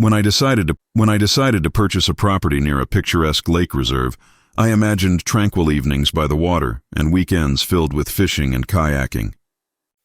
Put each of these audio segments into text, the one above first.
When I decided to purchase a property near a picturesque lake reserve, I imagined tranquil evenings by the water and weekends filled with fishing and kayaking.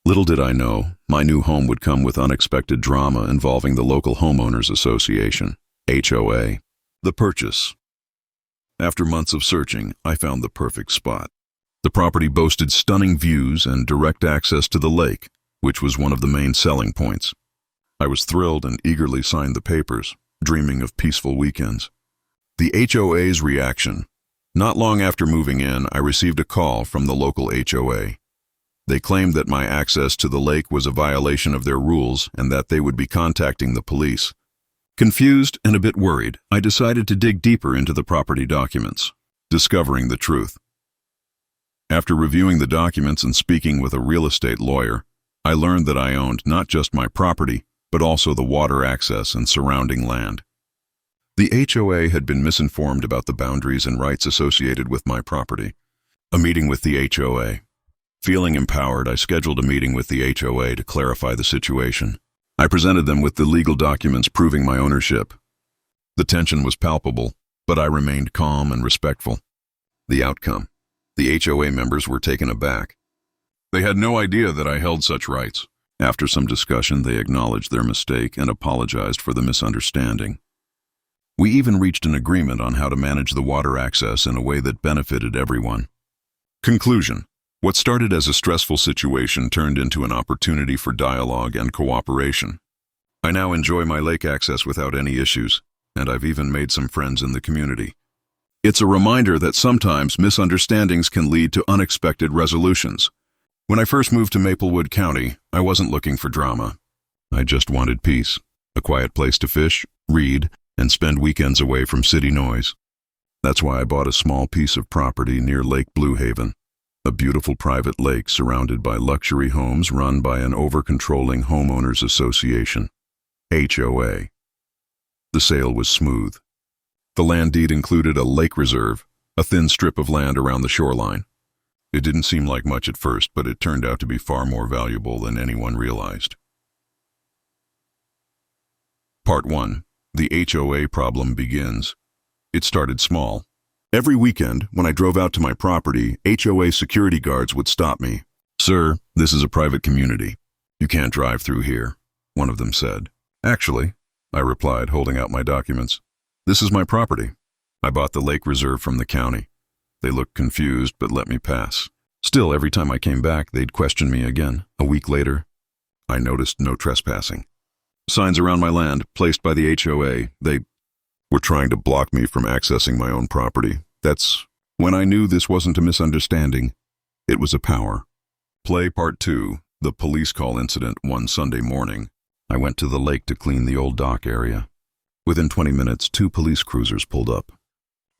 Little did I know, my new home would come with unexpected drama involving the local homeowners association, HOA. The purchase. After months of searching, I found the perfect spot. The property boasted stunning views and direct access to the lake, which was one of the main selling points. I was thrilled and eagerly signed the papers, dreaming of peaceful weekends. The HOA's reaction. Not long after moving in, I received a call from the local HOA. They claimed that my access to the lake was a violation of their rules and that they would be contacting the police. Confused and a bit worried, I decided to dig deeper into the property documents, discovering the truth. After reviewing the documents and speaking with a real estate lawyer, I learned that I owned not just my property, but also the water access and surrounding land. The HOA had been misinformed about the boundaries and rights associated with my property. A meeting with the HOA. Feeling empowered, I scheduled a meeting with the HOA to clarify the situation. I presented them with the legal documents proving my ownership. The tension was palpable, but I remained calm and respectful. The outcome. The HOA members were taken aback. They had no idea that I held such rights. After some discussion, they acknowledged their mistake and apologized for the misunderstanding. We even reached an agreement on how to manage the water access in a way that benefited everyone. Conclusion. What started as a stressful situation turned into an opportunity for dialogue and cooperation. I now enjoy my lake access without any issues, and I've even made some friends in the community. It's a reminder that sometimes misunderstandings can lead to unexpected resolutions. When I first moved to Maplewood County, I wasn't looking for drama. I just wanted peace, a quiet place to fish, read, and spend weekends away from city noise. That's why I bought a small piece of property near Lake Blue Haven, a beautiful private lake surrounded by luxury homes run by an over-controlling homeowners association, HOA. The sale was smooth. The land deed included a lake reserve, a thin strip of land around the shoreline. It didn't seem like much at first, but it turned out to be far more valuable than anyone realized. Part 1. The HOA problem begins. It started small. Every weekend, when I drove out to my property, HOA security guards would stop me. "Sir, this is a private community. You can't drive through here," one of them said. "Actually," I replied, holding out my documents, "this is my property. I bought the lake reserve from the county." They looked confused but let me pass. Still, every time I came back, they'd question me again. A week later, I noticed no trespassing. Signs around my land, placed by the HOA, they were trying to block me from accessing my own property. That's when I knew this wasn't a misunderstanding. It was a power. Play Part 2, the police call incident one Sunday morning. I went to the lake to clean the old dock area. Within 20 minutes, 2 police cruisers pulled up.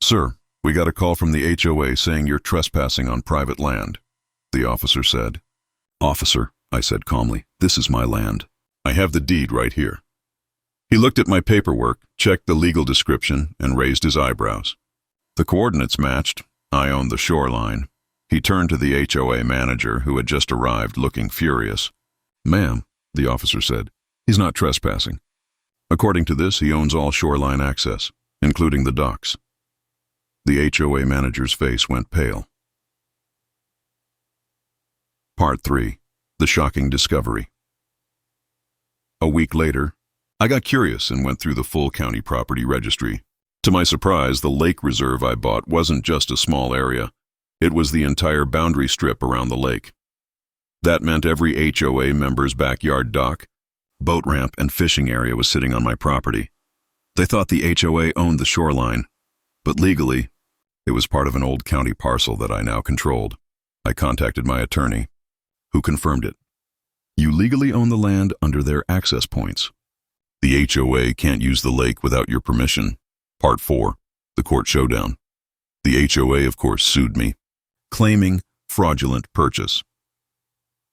"Sir, we got a call from the HOA saying you're trespassing on private land," the officer said. "Officer," I said calmly, "this is my land. I have the deed right here." He looked at my paperwork, checked the legal description, and raised his eyebrows. The coordinates matched. I owned the shoreline. He turned to the HOA manager, who had just arrived, looking furious. "Ma'am," the officer said, "he's not trespassing. According to this, he owns all shoreline access, including the docks." The HOA manager's face went pale. Part 3. The shocking discovery. A week later, I got curious and went through the full county property registry. To my surprise, the lake reserve I bought wasn't just a small area. It was the entire boundary strip around the lake. That meant every HOA member's backyard dock, boat ramp, and fishing area was sitting on my property. They thought the HOA owned the shoreline, but legally, it was part of an old county parcel that I now controlled. I contacted my attorney, who confirmed it. "You legally own the land under their access points. The HOA can't use the lake without your permission." Part 4. The court showdown. The HOA, of course, sued me, claiming fraudulent purchase.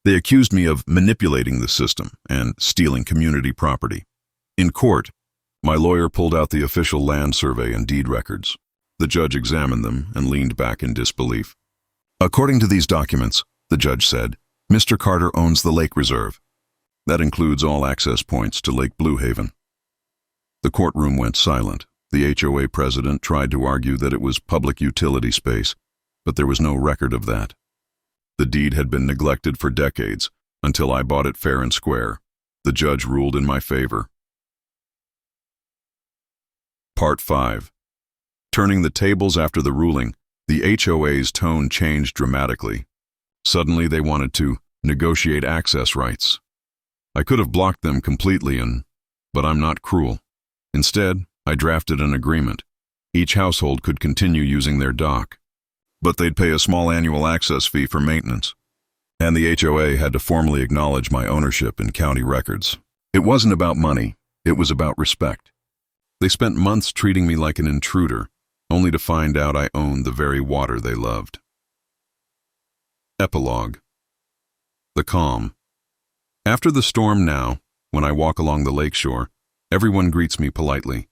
They accused me of manipulating the system and stealing community property. In court, my lawyer pulled out the official land survey and deed records. The judge examined them and leaned back in disbelief. "According to these documents," the judge said, "Mr. Carter owns the lake reserve. That includes all access points to Lake Blue Haven." The courtroom went silent. The HOA president tried to argue that it was public utility space, but there was no record of that. The deed had been neglected for decades, until I bought it fair and square. The judge ruled in my favor. Part 5. Turning the tables after the ruling, the HOA's tone changed dramatically. Suddenly they wanted to negotiate access rights. I could have blocked them completely, but I'm not cruel. Instead, I drafted an agreement. Each household could continue using their dock, but they'd pay a small annual access fee for maintenance. And the HOA had to formally acknowledge my ownership in county records. It wasn't about money, it was about respect. They spent months treating me like an intruder, only to find out I owned the very water they loved. Epilogue. The calm. After the storm now, when I walk along the lakeshore, everyone greets me politely.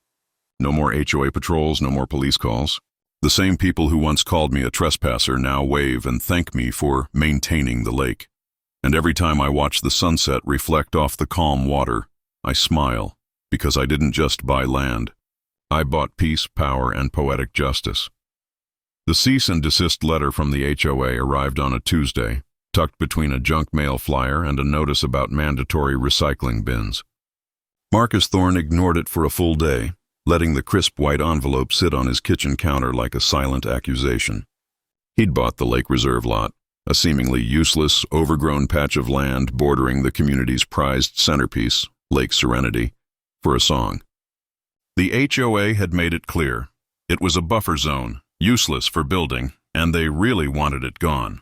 No more HOA patrols, no more police calls. The same people who once called me a trespasser now wave and thank me for maintaining the lake. And every time I watch the sunset reflect off the calm water, I smile, because I didn't just buy land. I bought peace, power, and poetic justice. The cease and desist letter from the HOA arrived on a Tuesday, tucked between a junk mail flyer and a notice about mandatory recycling bins. Marcus Thorne ignored it for a full day, letting the crisp white envelope sit on his kitchen counter like a silent accusation. He'd bought the Lake Reserve lot, a seemingly useless, overgrown patch of land bordering the community's prized centerpiece, Lake Serenity, for a song. The HOA had made it clear. It was a buffer zone, useless for building, and they really wanted it gone.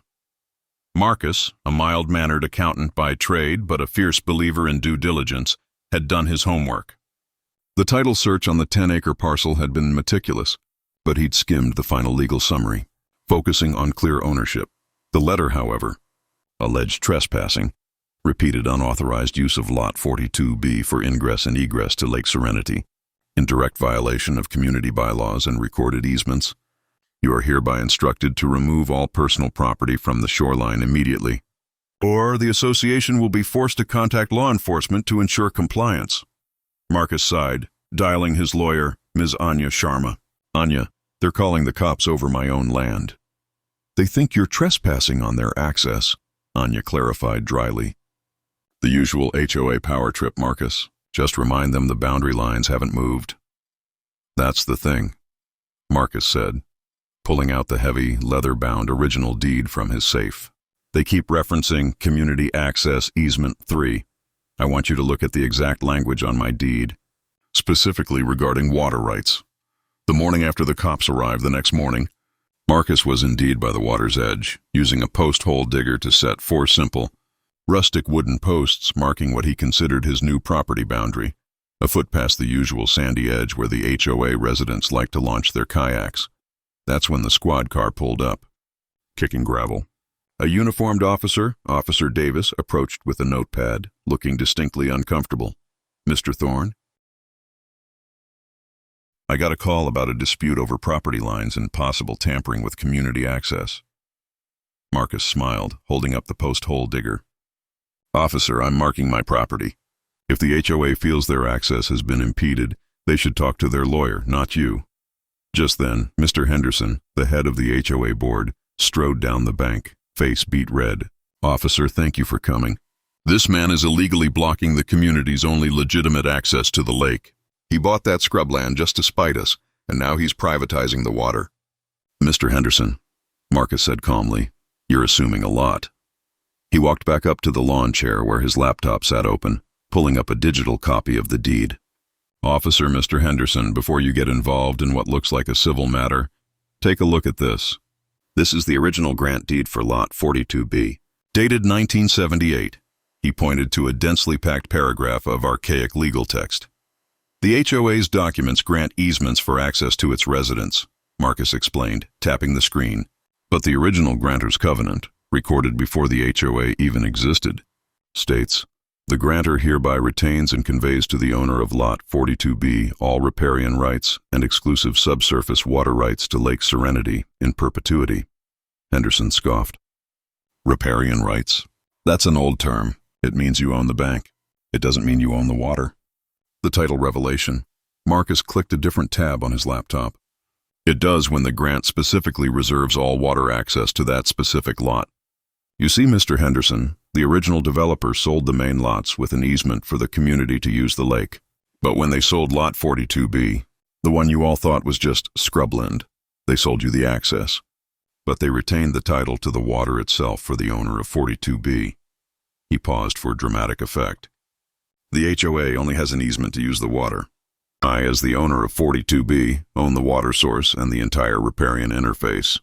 Marcus, a mild-mannered accountant by trade but a fierce believer in due diligence, had done his homework. The title search on the 10-acre parcel had been meticulous, but he'd skimmed the final legal summary, focusing on clear ownership. The letter, however, alleged trespassing, repeated unauthorized use of Lot 42B for ingress and egress to Lake Serenity, in direct violation of community bylaws and recorded easements. You are hereby instructed to remove all personal property from the shoreline immediately, or the association will be forced to contact law enforcement to ensure compliance. Marcus sighed, dialing his lawyer, Ms. Anya Sharma. Anya, they're calling the cops over my own land. They think you're trespassing on their access, Anya clarified dryly. The usual HOA power trip, Marcus. Just remind them the boundary lines haven't moved. That's the thing, Marcus said, pulling out the heavy, leather-bound original deed from his safe. They keep referencing Community Access Easement 3. I want you to look at the exact language on my deed, specifically regarding water rights. The morning after the cops arrived the next morning, Marcus was indeed by the water's edge, using a post-hole digger to set 4 simple, rustic wooden posts marking what he considered his new property boundary, a foot past the usual sandy edge where the HOA residents like to launch their kayaks. That's when the squad car pulled up, kicking gravel. A uniformed officer, Officer Davis, approached with a notepad, looking distinctly uncomfortable. Mr. Thorne? I got a call about a dispute over property lines and possible tampering with community access. Marcus smiled, holding up the post-hole digger. Officer, I'm marking my property. If the HOA feels their access has been impeded, they should talk to their lawyer, not you. Just then, Mr. Henderson, the head of the HOA board, strode down the bank, face beet red. Officer, thank you for coming. This man is illegally blocking the community's only legitimate access to the lake. He bought that scrubland just to spite us, and now he's privatizing the water. Mr. Henderson, Marcus said calmly, you're assuming a lot. He walked back up to the lawn chair where his laptop sat open, pulling up a digital copy of the deed. Officer Mr. Henderson, before you get involved in what looks like a civil matter, take a look at this. This is the original grant deed for Lot 42B, dated 1978. He pointed to a densely packed paragraph of archaic legal text. The HOA's documents grant easements for access to its residents, Marcus explained, tapping the screen. But the original grantor's covenant, recorded before the HOA even existed, states, the grantor hereby retains and conveys to the owner of Lot 42B all riparian rights and exclusive subsurface water rights to Lake Serenity in perpetuity. Henderson scoffed. Riparian rights? That's an old term. It means you own the bank. It doesn't mean you own the water. The title revelation, Marcus clicked a different tab on his laptop. It does when the grant specifically reserves all water access to that specific lot. You see, Mr. Henderson, the original developer sold the main lots with an easement for the community to use the lake. But when they sold Lot 42B, the one you all thought was just scrubland, they sold you the access. But they retained the title to the water itself for the owner of 42B. He paused for dramatic effect. The HOA only has an easement to use the water. I, as the owner of 42B, own the water source and the entire riparian interface.